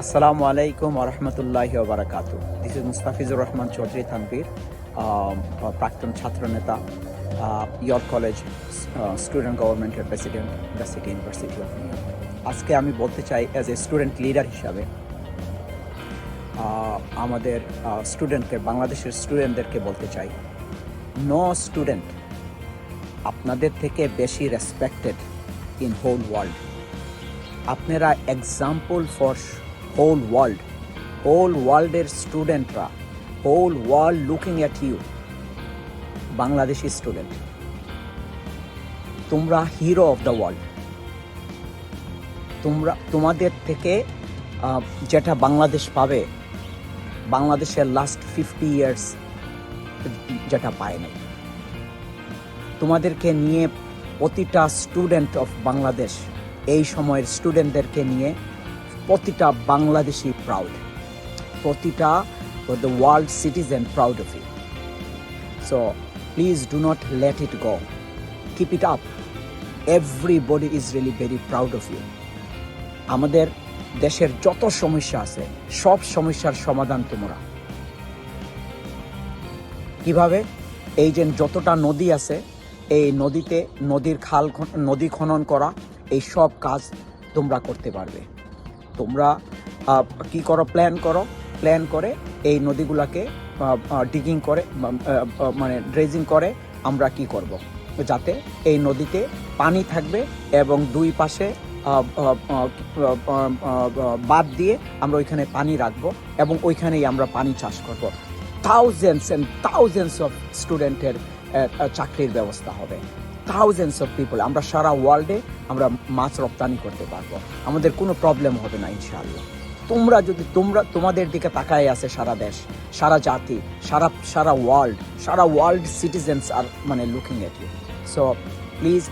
Assalamu alaikum wa rahmatullahi wa barakatuh. This is Mustafizur Rahman Chaudhry Tanvir, প্রাক্তন ছাত্র নেতা, York college student গভর্নমেন্টের president, the city university of new York. আজকে আমি বলতে চাই অ্যাজ এ স্টুডেন্ট লিডার হিসাবে আমাদের বাংলাদেশের স্টুডেন্টদেরকে বলতে চাই, নো স্টুডেন্ট আপনাদের থেকে বেশি রেসপেক্টেড ইন হোল ওয়ার্ল্ড। আপনারা এক্সাম্পল ফর হোল ওয়ার্ল্ডের স্টুডেন্টরা, whole world looking at you. Bangladeshi student, তোমরা হিরো অফ দ্য ওয়ার্ল্ড। তোমাদের থেকে যেটা বাংলাদেশ পাবে, বাংলাদেশের লাস্ট 50 ইয়ার্স যেটা পায় নাই। তোমাদেরকে নিয়ে প্রতিটা স্টুডেন্ট অফ বাংলাদেশ, এই সময়ের স্টুডেন্টদেরকে নিয়ে প্রতিটা বাংলাদেশি প্রাউড, প্রতিটা the world citizen proud of you. So please do not let it go, keep it up. Everybody is really very proud of you. আমাদের দেশের যত সমস্যা আছে, সব সমস্যার সমাধান তোমরা। কিভাবে? এই যে যতটা নদী আছে, এই নদীতে নদী খনন করা, এই সব কাজ তোমরা করতে পারবে। তোমরা কি করো? প্ল্যান করে এই নদীগুলোকে ডিগিং করে, মানে ড্রেজিং করে আমরা কি করব, যাতে এই নদীতে পানি থাকবে এবং দুই পাশে বাঁধ দিয়ে আমরা ওইখানে পানি রাখবো এবং ওইখানেই আমরা পানি চাষ করব। থাউজেন্ডস অ্যান্ড থাউজেন্ডস অফ স্টুডেন্টের চাকরির ব্যবস্থা হবে। থাউজেন্ডস অফ পিপল, আমরা সারা ওয়ার্ল্ডে আমরা মাছ রপ্তানি করতে পারবো। আমাদের কোনো প্রবলেম হবে না ইনশাআল্লাহ। তোমাদের দিকে তাকায় আছে সারা দেশ, সারা জাতি, সারা ওয়ার্ল্ড সিটিজেন্স আর মানে looking at you. So please,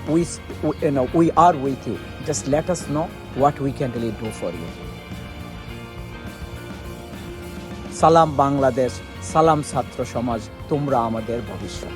we are with you. Just let us know what we can really do for you. সালাম বাংলাদেশ, সালাম ছাত্র সমাজ, তোমরা আমাদের ভবিষ্যৎ।